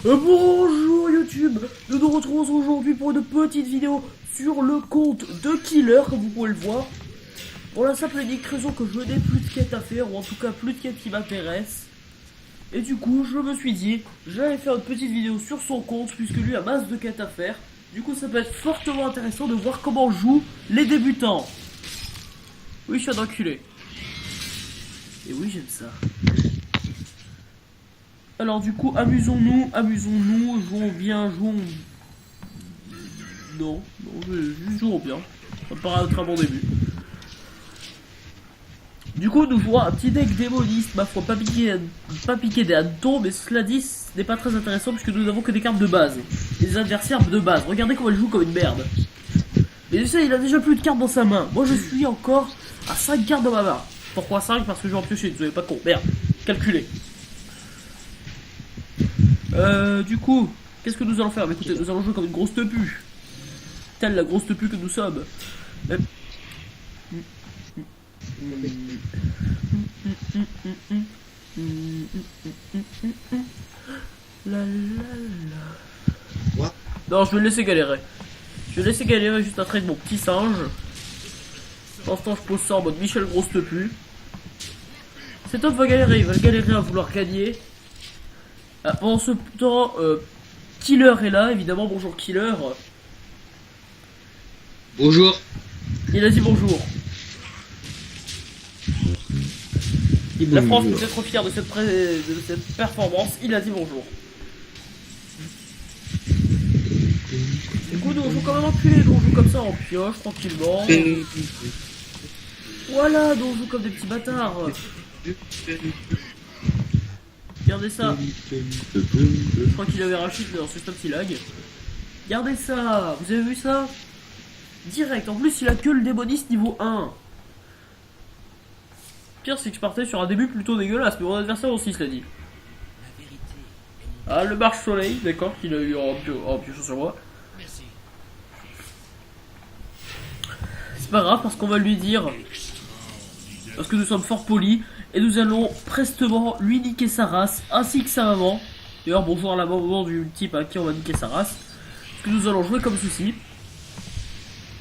Bonjour YouTube, nous nous retrouvons aujourd'hui pour une petite vidéo sur le compte de Killer, comme vous pouvez le voir. Pour la simple et unique raison que je n'ai plus de quêtes à faire, ou en tout cas plus de quêtes qui m'intéressent. Et du coup, je me suis dit, j'allais faire une petite vidéo sur son compte, puisque lui a masse de quêtes à faire. Du coup, ça peut être fortement intéressant de voir comment jouent les débutants. Oui, je suis un enculé. Et oui, j'aime ça. Alors du coup, amusons-nous, jouons bien, jouons... Non, juste jouons bien. Ça me paraît être un bon début. Du coup, nous jouons un petit deck démoniste, ma foi, pas piquer des hannetons, mais cela dit, ce n'est pas très intéressant puisque nous n'avons que des cartes de base. Des adversaires de base. Regardez comment elle joue comme une merde. Mais tu sais, il a déjà plus de cartes dans sa main. Moi, je suis encore à 5 cartes dans ma main. Pourquoi 5? Parce que je vais en piocher, vous savez pas con. Merde, calculez. Du coup, qu'est-ce que nous allons faire? Écoutez, nous allons jouer comme une grosse tepu. Telle la grosse tepu que nous sommes. Quoi? Non, je vais le laisser galérer. Je vais le laisser galérer juste après mon petit singe. Pour l'instant, je pose ça en mode Michel grosse tepu. Cet homme va galérer, il va galérer à vouloir gagner. Pendant ce temps, Killer est là, évidemment. Bonjour Killer. Bonjour. Il a dit bonjour. La France peut être fière de cette performance. Il a dit bonjour. Du coup, nous on joue comme un enculé, nous on joue comme ça en pioche, tranquillement. Voilà, nous on joue comme des petits bâtards. Regardez ça. Je crois qu'il avait Rachid dans ce petit lag. Regardez ça. Vous avez vu ça? Direct. En plus, il a que le démoniste niveau 1. Pire, c'est que je partais sur un début plutôt dégueulasse, mais mon adversaire aussi, cela dit. Ah, le marche-soleil, d'accord, qu'il a eu en piochant sur moi. C'est pas grave, parce qu'on va lui dire... Parce que nous sommes fort polis, et nous allons prestement lui niquer sa race, ainsi que sa maman. D'ailleurs, bonjour à la maman du type à qui on va niquer sa race. Parce que nous allons jouer comme ceci.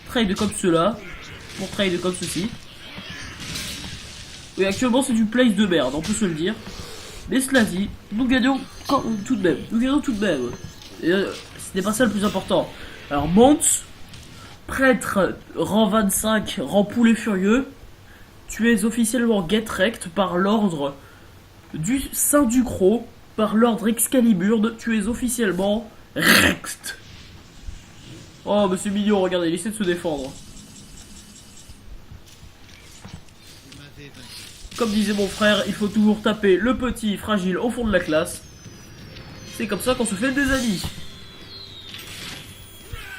Trade comme cela. Pour trade comme ceci. Oui, actuellement c'est du place de merde, on peut se le dire. Mais cela dit, nous gagnons tout de même. Nous gagnons tout de même. Et ce n'est pas ça le plus important. Alors, Monte, prêtre, rang 25, rang poulet furieux. Tu es officiellement get rect par l'ordre du Saint du Croc. Par l'ordre Excalibur, tu es officiellement rext. Oh, mais c'est mignon, regardez, il essaie de se défendre. Comme disait mon frère, il faut toujours taper le petit fragile au fond de la classe. C'est comme ça qu'on se fait des amis.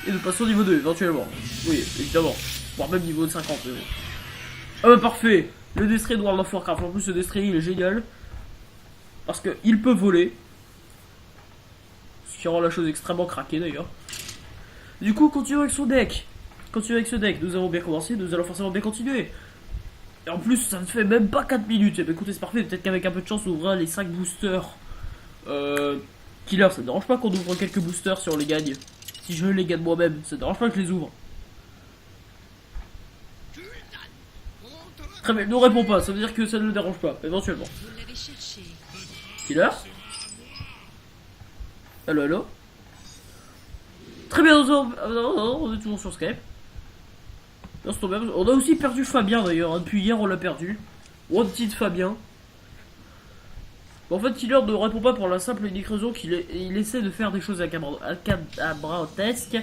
Et nous passons au niveau 2, éventuellement. Oui, évidemment. Voire même niveau 50. Ah bah parfait. Le Destray de World of Warcraft. En plus, ce Destray, il est génial. Parce qu'il peut voler. Ce qui rend la chose extrêmement craquée, d'ailleurs. Du coup, continuons avec son deck. Nous avons bien commencé, nous allons forcément bien continuer. Et en plus, ça ne fait même pas 4 minutes. Et bah, écoutez, c'est parfait. Peut-être qu'avec un peu de chance, on ouvrira les 5 boosters. Killer, ça ne dérange pas qu'on ouvre quelques boosters si on les gagne. Si je les gagne moi-même, ça ne dérange pas que je les ouvre. Très bien, ne réponds pas. Ça veut dire que ça ne le dérange pas, éventuellement. Killer? Allo, allo? Très bien, on est toujours sur Skype. On a aussi perdu Fabien d'ailleurs, hein. Depuis hier on l'a perdu. One petite Fabien. Bon, en fait, Killer ne répond pas pour la simple et unique raison qu'il essaie de faire des choses acabrantesques.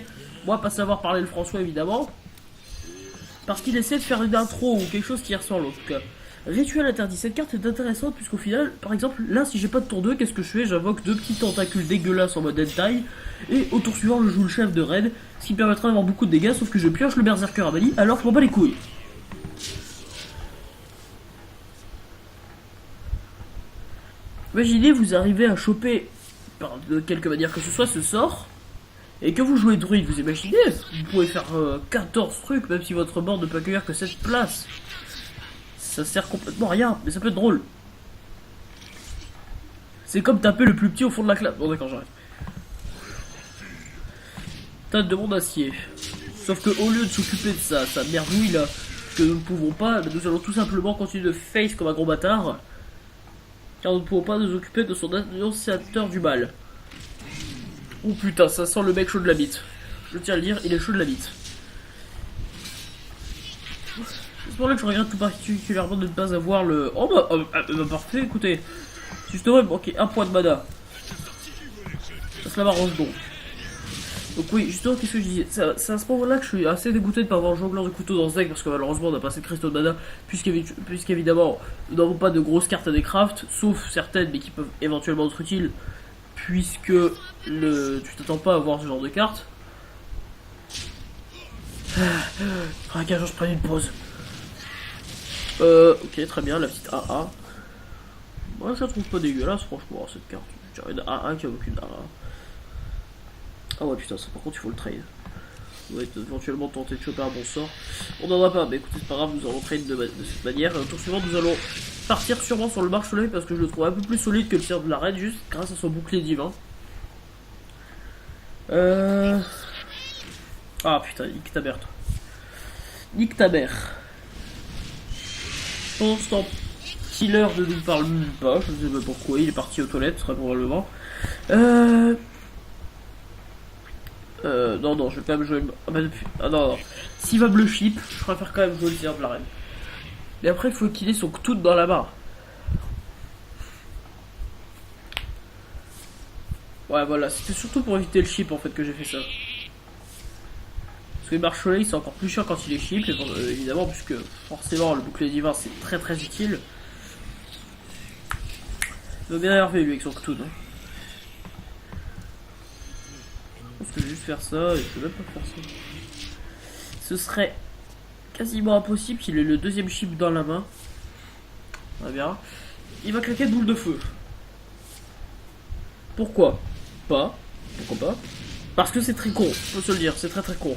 Moi, pas savoir parler le François évidemment. Parce qu'il essaie de faire une intro ou quelque chose qui ressemble en tout cas. Rituel interdit. Cette carte est intéressante puisqu'au final, par exemple, là si j'ai pas de tour 2, qu'est-ce que je fais? J'invoque 2 petits tentacules dégueulasses en mode hentai. Et au tour suivant, je joue le chef de raid. Ce qui me permettra d'avoir beaucoup de dégâts, sauf que je pioche le berserker à Bali, alors je m'en bats les couilles. Imaginez, vous arrivez à choper, de quelque manière que ce soit, ce sort. Et que vous jouez druide, vous imaginez? Vous pouvez faire 14 trucs, même si votre board ne peut accueillir que 7 places. Ça sert complètement à rien, mais ça peut être drôle. C'est comme taper le plus petit au fond de la classe. Bon d'accord, j'arrête. stade de monde acier. Sauf que au lieu de s'occuper de sa merdouille là, que nous ne pouvons pas, nous allons tout simplement continuer de face comme un gros bâtard. Car nous ne pouvons pas nous occuper de son annonciateur du mal. Oh putain, ça sent le mec chaud de la bite. Je tiens à le dire, il est chaud de la bite. C'est pour là que je regrette tout particulièrement de ne pas avoir le... Oh bah, parfait, écoutez. Justement, il me manquait un point de mana. Ça m'arrange donc. Donc oui, justement, qu'est-ce que je disais? C'est à ce moment-là que je suis assez dégoûté de ne pas avoir jongleur de couteau dans ce deck, parce que malheureusement on n'a pas assez de cristaux de mana, puisqu'évidemment nous n'avons pas de grosses cartes à décraft, sauf certaines, mais qui peuvent éventuellement être utiles, puisque tu t'attends pas à avoir ce genre de cartes. Faudra qu'un jour je prenne une pause. Ok, très bien, la petite AA. Moi je la trouve pas dégueulasse, franchement, cette carte. Je dirais une AA qui a aucune AA. Ah ouais, putain, ça par contre il faut le trade. On va éventuellement tenter de choper un bon sort. On n'en a pas, mais écoutez, c'est pas grave, nous allons trade de cette manière. Et au tour suivant, nous allons partir sûrement sur le marche-soleil parce que je le trouve un peu plus solide que le tir de la reine, juste grâce à son bouclier divin. Ah putain, nique ta mère, toi. Nique ta mère. Pendant ce temps, Killer ne nous parle même pas, je ne sais pas pourquoi, il est parti aux toilettes, très probablement. Non, je vais quand même jouer le... Ah non. S'il va me le chip, je préfère quand même jouer le tir de la reine. Mais après, il faut qu'il ait son tout dans la barre. Ouais, voilà, c'était surtout pour éviter le chip en fait que j'ai fait ça. Parce que le marche-soleil c'est encore plus chiant quand il est chip, évidemment, puisque forcément le bouclier divin c'est très très utile. Il va bien énerver lui avec son Cthulhu. Je pense que je vais juste faire ça et je peux même pas faire ça. Ce serait quasiment impossible qu'il ait le deuxième chip dans la main. On va bien. Il va claquer de boule de feu. Pourquoi pas? Pourquoi pas? Parce que c'est très con, faut se le dire, c'est très très con.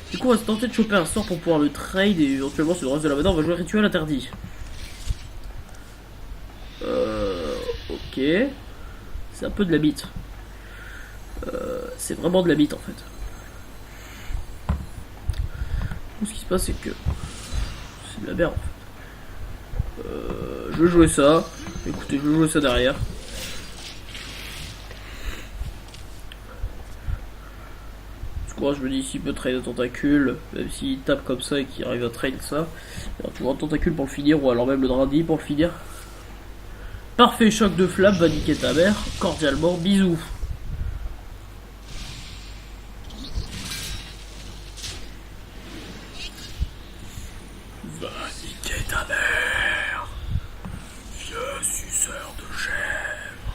Du coup on va se tenter de choper un sort pour pouvoir le trade et éventuellement sur le reste de la manœuvre on va jouer rituel interdit. Ok. C'est un peu de la bite. C'est vraiment de la bite en fait. Ce qui se passe c'est que c'est de la merde en fait. Je vais jouer ça. Écoutez, je vais jouer ça derrière. Moi je me dis s'il peut trade un tentacule, même s'il tape comme ça et qu'il arrive à trade ça, il y aura toujours un tentacule pour le finir, ou alors même le Dradi pour le finir. Parfait, choc de flamme, va niquer ta mère, cordialement, bisous. Va niquer ta mère, vieux suceur de chèvre.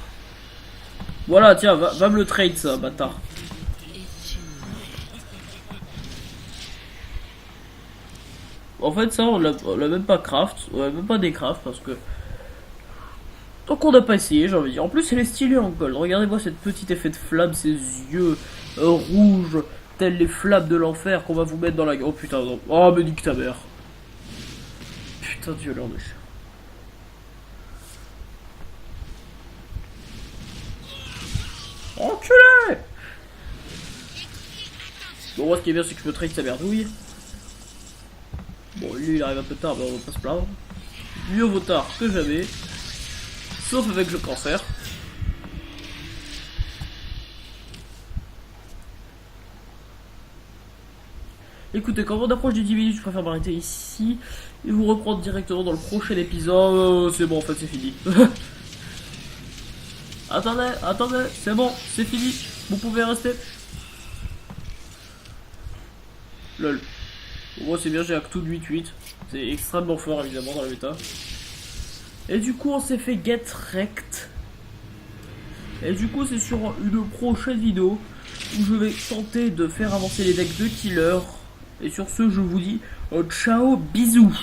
Voilà, tiens, va me le trade ça, bâtard. En fait, ça, on l'a même pas craft, on l'a même pas décraft parce que. Tant qu'on n'a pas essayé, j'ai envie de dire. En plus, elle est stylée en gold. Regardez-moi cette petite effet de flamme, ses yeux rouges, tels les flammes de l'enfer qu'on va vous mettre dans la gueule. Oh putain, non. Oh, mais nique ta mère. Putain de violeur de chien. Enculé! Bon, moi, ce qui est bien, c'est que je peux trade sa merdouille. Bon, lui il arrive un peu tard, mais on va pas se plaindre. Mieux vaut tard que jamais. Sauf avec le cancer. Écoutez, quand on approche des 10 minutes, je préfère m'arrêter ici et vous reprendre directement dans le prochain épisode. C'est bon, en fait, c'est fini. Attendez, c'est bon, c'est fini. Vous pouvez rester. Lol. Moi c'est bien, j'ai un Cthulhu de 8-8. C'est extrêmement fort évidemment dans la méta. Et du coup on s'est fait get wrecked. Et du coup c'est sur une prochaine vidéo où je vais tenter de faire avancer les decks de killer. Et sur ce je vous dis ciao, bisous.